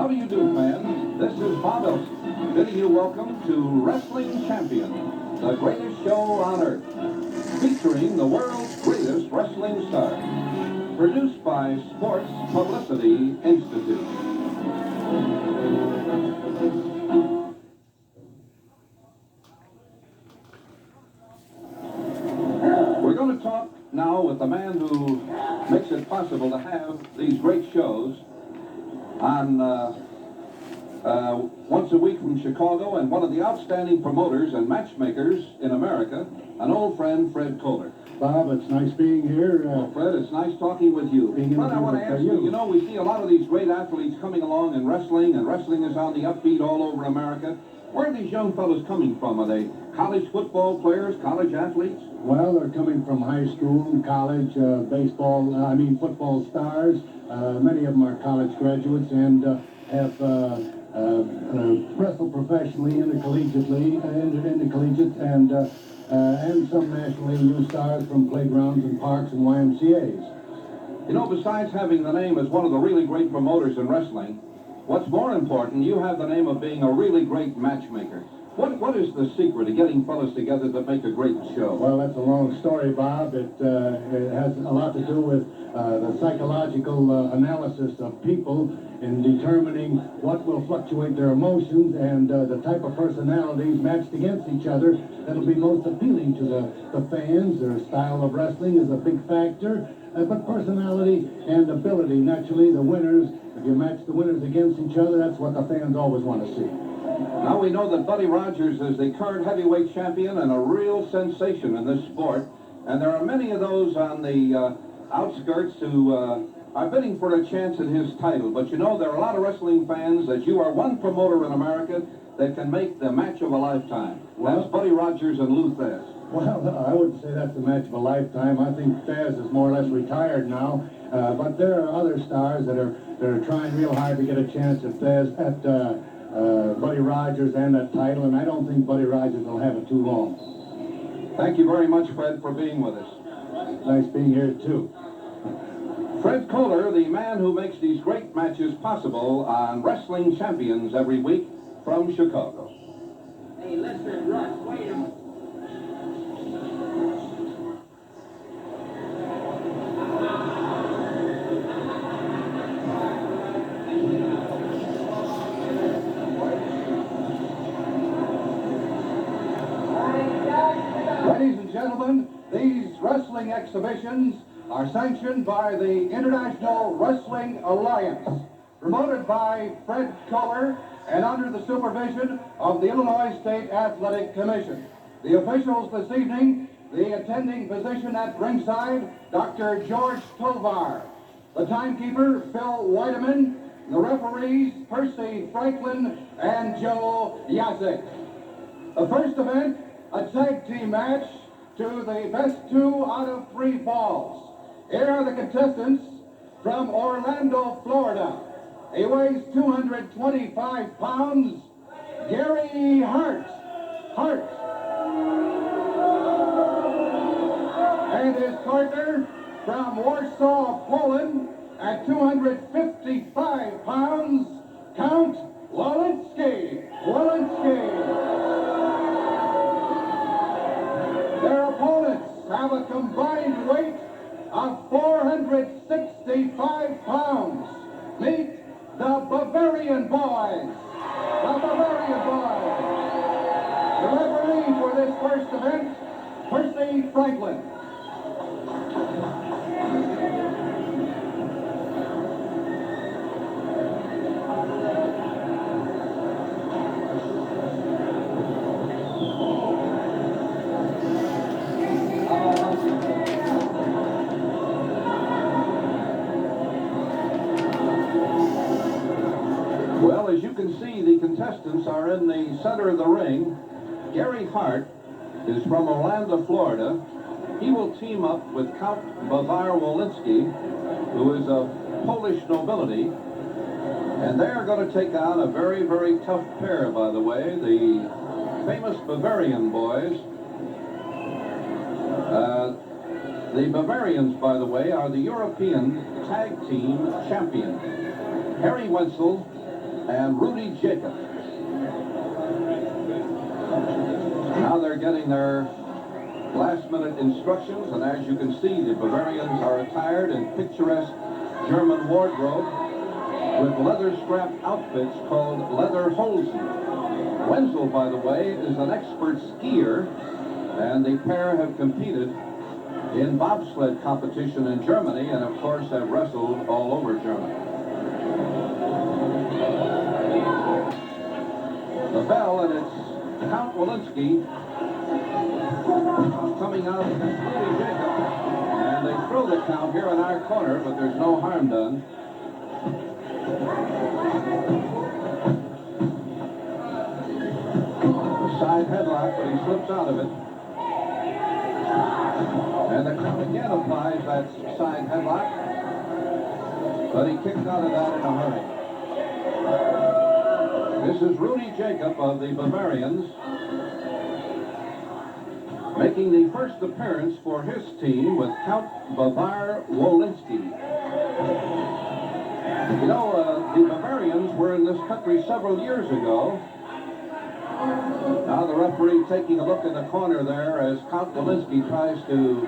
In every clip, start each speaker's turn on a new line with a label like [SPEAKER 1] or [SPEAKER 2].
[SPEAKER 1] How do you do, fans? This is Bob Elson, bidding you welcome to Wrestling Champion, the greatest show on earth, featuring the world's greatest wrestling stars. Produced by Sports Publicity Institute. We're going to talk now with the man who makes it possible to have these great shows on once a week from Chicago, and one of the outstanding promoters and matchmakers in America, an old friend, Fred Kohler.
[SPEAKER 2] Bob, it's nice being here.
[SPEAKER 1] Well, Fred, it's nice talking with you. Fred, I want to ask you, we see a lot of these great athletes coming along in wrestling, and wrestling is on the upbeat all over America. Where are these young fellows coming from? Are they college football players, college athletes?
[SPEAKER 2] Well, they're coming from high school, college, football stars. Many of them are college graduates and have wrestled professionally, intercollegiate, and some nationally new stars from playgrounds and parks and YMCA's.
[SPEAKER 1] Besides having the name as one of the really great promoters in wrestling, what's more important, you have the name of being a really great matchmaker. What is the secret of getting fellas together that make a great show?
[SPEAKER 2] Well, that's a long story, Bob. It has a lot to do with the psychological analysis of people in determining what will fluctuate their emotions and the type of personalities matched against each other that'll be most appealing to the fans. Their style of wrestling is a big factor, but personality and ability, naturally, the winners, if you match the winners against each other, that's what the fans always want to see.
[SPEAKER 1] Now we know that Buddy Rogers is the current heavyweight champion and a real sensation in this sport. And there are many of those on the outskirts who are bidding for a chance at his title. But there are a lot of wrestling fans that you are one promoter in America that can make the match of a lifetime. That's Buddy Rogers and Lou Thesz.
[SPEAKER 2] Well, I wouldn't say that's the match of a lifetime. I think Thesz is more or less retired now. But there are other stars that are trying real hard to get a chance at Thesz, Buddy Rogers and that title, and I don't think Buddy Rogers will have it too long.
[SPEAKER 1] Thank you very much, Fred, for being with us.
[SPEAKER 2] Nice being here, too.
[SPEAKER 1] Fred Kohler, the man who makes these great matches possible on Wrestling Champions every week from Chicago.
[SPEAKER 3] Hey, listen, Russ, wait a minute.
[SPEAKER 4] Ladies and gentlemen, these wrestling exhibitions are sanctioned by the International Wrestling Alliance, promoted by Fred Kohler and under the supervision of the Illinois State Athletic Commission. The officials this evening, the attending physician at ringside, Dr. George Tovar, the timekeeper, Phil Weideman, the referees, Percy Franklin and Joe Yasek. The first event, a tag team match to the best 2 out of 3 falls. Here are the contestants from Orlando, Florida. He weighs 225 pounds, Gary Hart. And his partner from Warsaw, Poland, at 255 pounds, Count Wolinski. Their opponents have a combined weight of 465 pounds. Meet the Bavarian boys. The referee for this first event, Percy Franklin.
[SPEAKER 1] Well, as you can see, the contestants are in the center of the ring. Gary Hart is from Orlando, Florida. He will team up with Count Bavar Wolinski, who is of Polish nobility. And they are going to take on a very, very tough pair, by the way, the famous Bavarian boys. The Bavarians, by the way, are the European Tag Team Champions. Harry Wenzel and Rudy Jacob. Now they're getting their last-minute instructions, and as you can see, the Bavarians are attired in picturesque German wardrobe with leather-strapped outfits called leather hosen. Wenzel, by the way, is an expert skier, and the pair have competed in bobsled competition in Germany, and of course have wrestled all over Germany. The bell, and it's Count Wolinski coming out against Rudy Jacob, and they throw the count here in our corner, but there's no harm done. The side headlock, but he slips out of it. And the count again applies that side headlock, but he kicked out of that in a hurry. This is Rudy Jacob of the Bavarians, making the first appearance for his team with Count Bavar Wolinski. You know, the Bavarians were in this country several years ago. Now the referee taking a look in the corner there as Count Wolinski tries to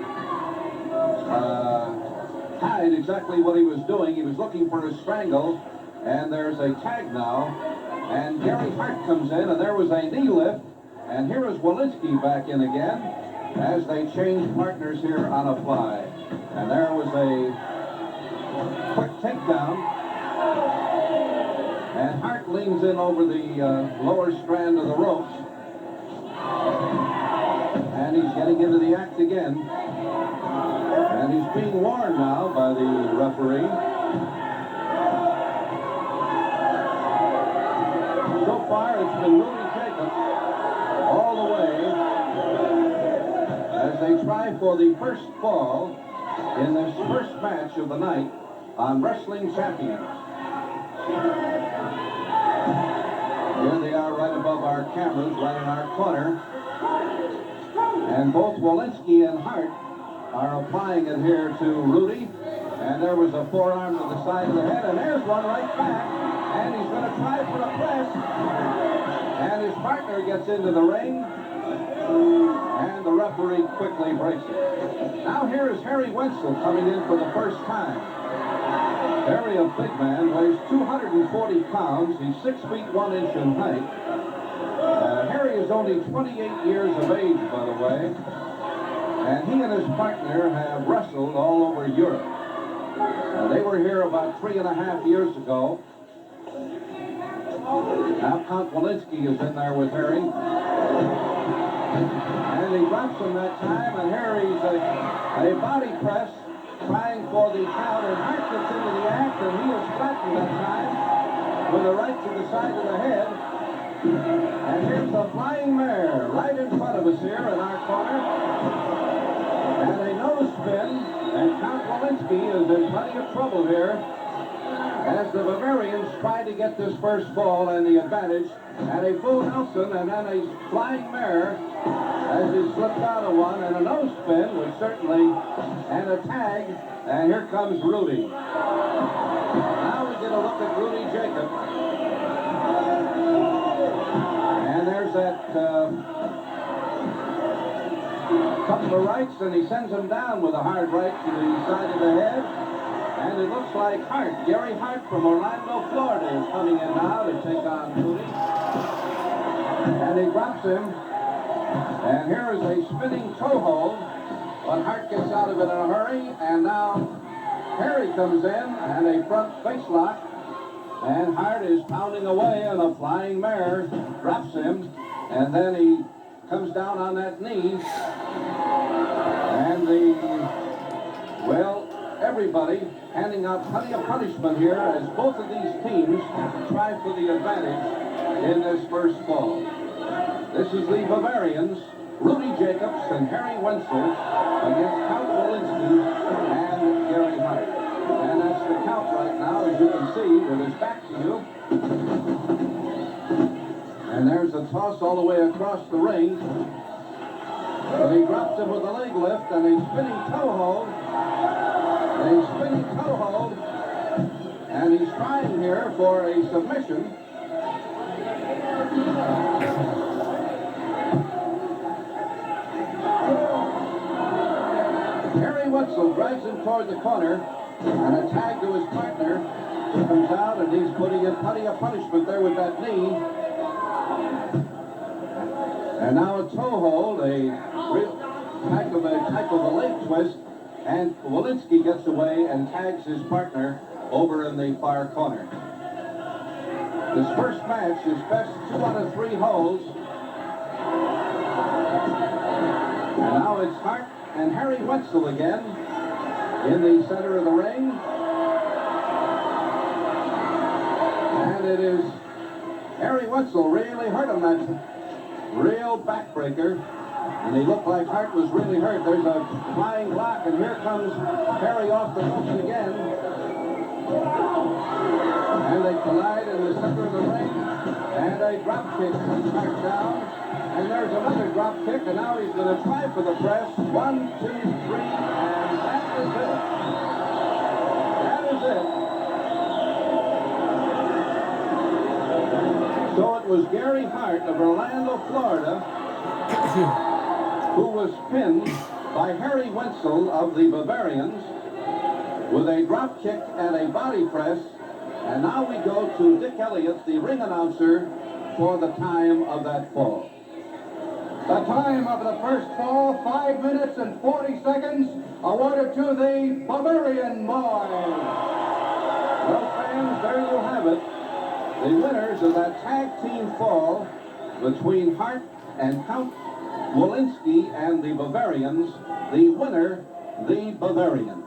[SPEAKER 1] hide exactly what he was doing. He was looking for a strangle, and there's a tag now. And Gary Hart comes in, and there was a knee lift. And here is Wolinski back in again as they change partners here on a fly. And there was a quick takedown. And Hart leans in over the lower strand of the ropes. And he's getting into the act again. And he's being warned now by the referee. So far, it's been Rudy Jacob all the way as they try for the first fall in this first match of the night on Wrestling Champions. Here they are right above our cameras, right in our corner. And both Wolinski and Hart are applying it here to Rudy. And there was a forearm to the side of the head, and there's one right back. And he's going to try for a press. And his partner gets into the ring. And the referee quickly breaks it. Now here is Harry Wenzel coming in for the first time. Harry, a big man, weighs 240 pounds. He's 6 feet 1 inch in height. Harry is only 28 years of age, by the way. And he and his partner have wrestled all over Europe. They were here about 3.5 years ago. Now Count Wolinski is in there with Harry. And he drops him that time, and Harry's a body press trying for the count, and Hart gets into the act, and he is flattened that time with a right to the side of the head. And here's the flying mare right in front of us here in our corner. And a nose spin, and Count Wolinski is in plenty of trouble here as the Bavarians try to get this first fall and the advantage. And a full Nelson, and then a flying mare as he slipped out of one, and a nose spin was certainly, and a tag, and here comes Rudy. Now we get a look at Rudy Jacob. And there's that couple of rights, and he sends him down with a hard right to the side of the head. And it looks like Hart, Gary Hart from Orlando, Florida, is coming in now to take on Rudy. And he drops him. And here is a spinning toe hold. But Hart gets out of it in a hurry. And now Harry comes in and a front face lock. And Hart is pounding away, and a flying mare drops him. And then he comes down on that knee. And everybody handing out plenty of punishment here as both of these teams try for the advantage in this first fall. This is the Bavarians, Rudy Jacobs and Harry Wenzel against Count Wolinski and Gary Hart. And that's the count right now, as you can see, with his back to you. And there's a toss all the way across the ring. But he drops him with a leg lift and a spinning toe hold. And he's trying here for a submission. Wetzel drags him toward the corner, and a tag to his partner. He comes out, and he's putting in plenty of punishment there with that knee. And now a toe hold, a real type of a leg twist, and Wolinski gets away and tags his partner over in the far corner. This first match is best 2 out of 3 holds. And now it's Hart and Harry Wetzel again in the center of the ring. And it is Harry Wetzel really hurt him. That real backbreaker. And he looked like Hart was really hurt. There's a flying block, and here comes Harry off the ropes again. And they collide in the center of the ring. And a drop kick comes back down. And there's another drop kick, and now he's going to try for the press. 1, 2, 3, and that is it. That is it. So it was Gary Hart of Orlando, Florida, who was pinned by Harry Wetzel of the Bavarians with a drop kick and a body press. And now we go to Dick Elliott, the ring announcer, for the time of that fall.
[SPEAKER 4] The time of the first fall, 5 minutes and 40 seconds, awarded to the Bavarian boys.
[SPEAKER 1] Well, fans, there you have it. The winners of that tag team fall between Hart and Count Wolinski and the Bavarians. The winner, the Bavarian.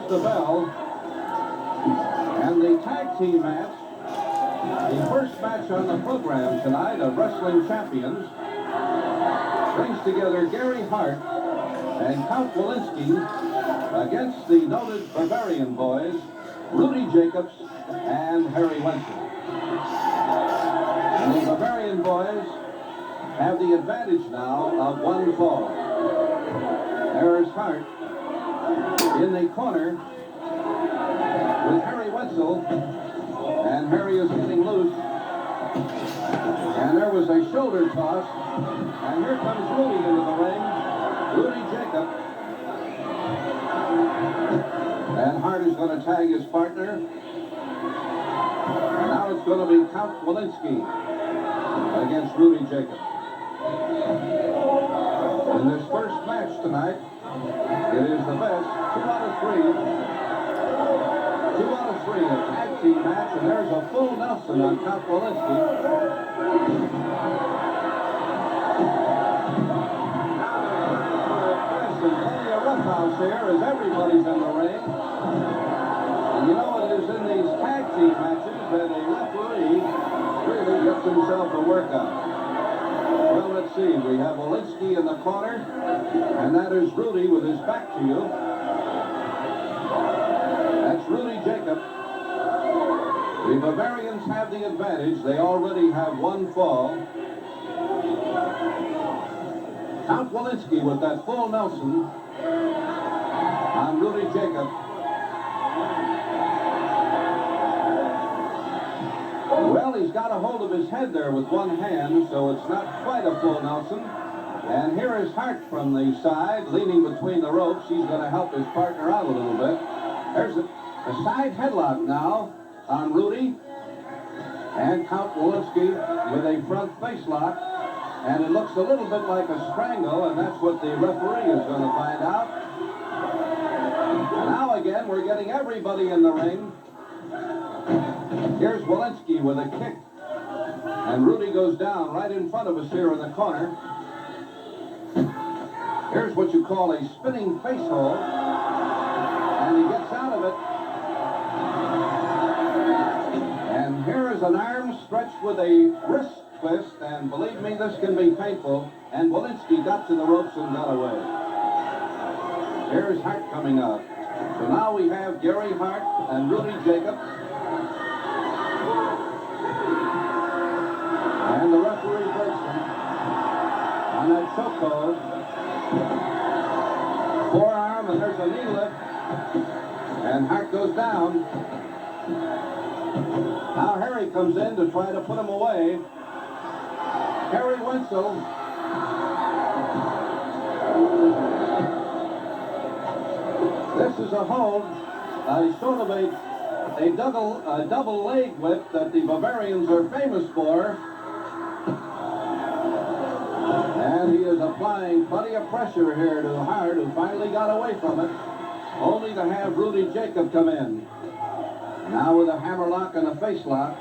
[SPEAKER 1] The bell, and the tag team match, the first match on the program tonight of Wrestling Champions, brings together Gary Hart and Count Wolinski against the noted Bavarian boys, Rudy Jacobs and Harry Wetzel. And the Bavarian boys have the advantage now of 1 fall. There's Hart in the corner with Harry Wetzel, and Harry is getting loose, and there was a shoulder toss, and here comes Rudy into the ring, Rudy Jacob, and Hart is going to tag his partner, and now it's going to be Count Wolinski against Rudy Jacob. In this first match tonight, it is the best 2 out of 3. 2 out of 3, a tag team match, and there's a full Nelson on Count Wolinski. And plenty of roughhouse here as everybody's in the ring. And you know it is in these tag team matches that a referee really gets himself a workout. Well, let's see. We have Wolinski in the corner, and that is Rudy with his back to you. That's Rudy Jacob. The Bavarians have the advantage. They already have 1 fall. Count Wolinski with that full Nelson on Rudy Jacob. Well, he's got a hold of his head there with 1 hand, so it's not quite a full Nelson. And here is Hart from the side, leaning between the ropes. He's going to help his partner out a little bit. There's a side headlock now on Rudy. And Count Wolinski with a front face lock. And it looks a little bit like a strangle, and that's what the referee is going to find out. And now again, we're getting everybody in the ring. Here's Wolinski with a kick. And Rudy goes down right in front of us here in the corner. Here's what you call a spinning face hold. And he gets out of it. And here is an arm stretched with a wrist twist. And believe me, this can be painful. And Wolinski got to the ropes and got away. Here's Hart coming out. So now we have Gary Hart and Rudy Jacobs. And the referee breaks him on that chokehold. Forearm, and there's a knee lift. And Hart goes down. Now Harry comes in to try to put him away. Harry Wenzel. This is a hold, sort of a double leg whip that the Bavarians are famous for. And he is applying plenty of pressure here to Hart, who finally got away from it, only to have Rudy Jacob come in. Now with a hammerlock and a face lock,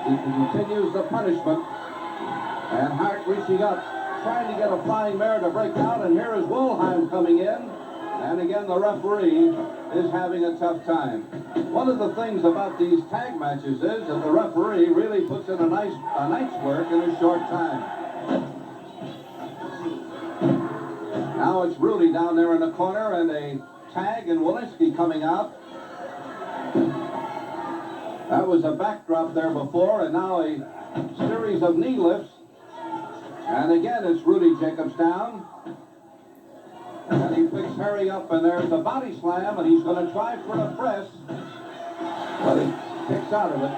[SPEAKER 1] he continues the punishment. And Hart reaching up, trying to get a flying mare to break out, and here is Wolheim coming in. And again, the referee is having a tough time. One of the things about these tag matches is that the referee really puts in a night's work in a short time. Now it's Rudy down there in the corner, and a tag, and Wolinski coming out. That was a backdrop there before, and now a series of knee lifts. And again, it's Rudy Jacobs down. And he picks Harry up, and there's a body slam, and he's going to try for a press. But he kicks out of it.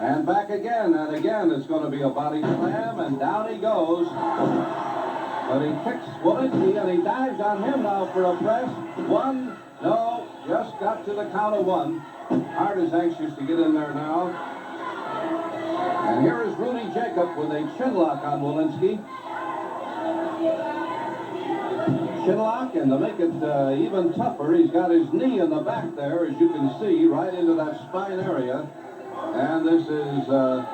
[SPEAKER 1] And back again, and again it's going to be a body slam, and down he goes. But he kicks Wolinski, and he dives on him now for a press. One, no, just got to the count of one. Hart is anxious to get in there now. And here is Rudy Jacob with a chin lock on Wolinski. Chin lock, and to make it even tougher, he's got his knee in the back there, as you can see, right into that spine area. And this is a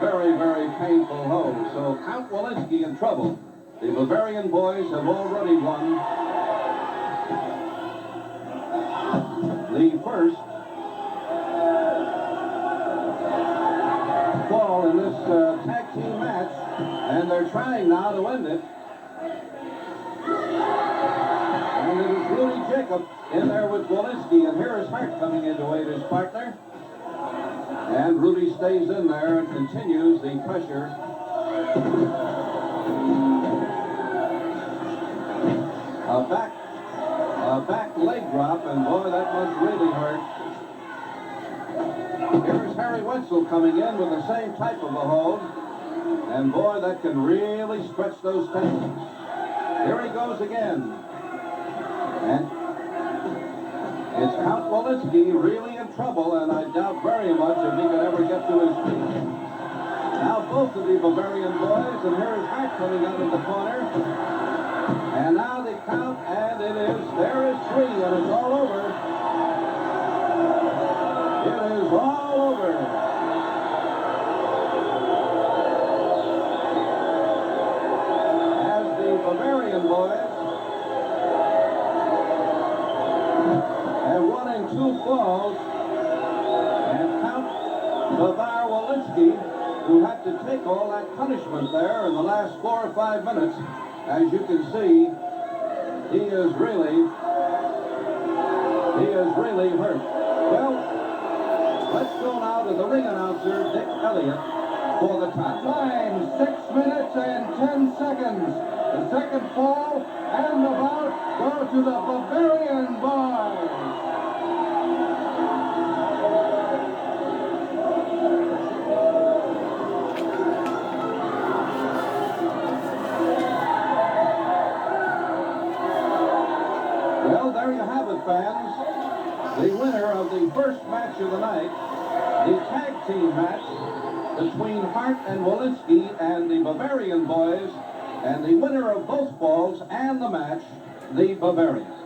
[SPEAKER 1] very, very painful hold. So Count Wolinski in trouble. The Bavarian boys have already won the first fall in this tag team match, and they're trying now to end it. And it is Rudy Jacob in there with Wolinski, and here is Hart coming in to aid his partner. And Rudy stays in there and continues the pressure. A back leg drop, and boy, that must really hurt. Here's Harry Wenzel coming in with the same type of a hold. And boy, that can really stretch those tendons. Here he goes again. And it's Count Wolinski really in trouble, and I doubt very much if he could ever get to his feet. Now both of the Bavarian boys, and here is Hart coming out of the corner. And now they count, and there is 3, and it's all over. It is all over. As the Bavarian boys have won in 2 falls, and Count Bavar Wolinski, who had to take all that punishment there in the last 4 or 5 minutes, as you can see, he is really hurt. Well, let's go now to the ring announcer, Dick Elliott, for the time.
[SPEAKER 4] Time, 6 minutes and 10 seconds. The second fall and the bout go to the Bavarian boys.
[SPEAKER 1] Well, there you have it, fans. The winner of the first match of the night, the tag team match between Hart and Wolinski and the Bavarian boys, and the winner of both falls and the match, the Bavarians.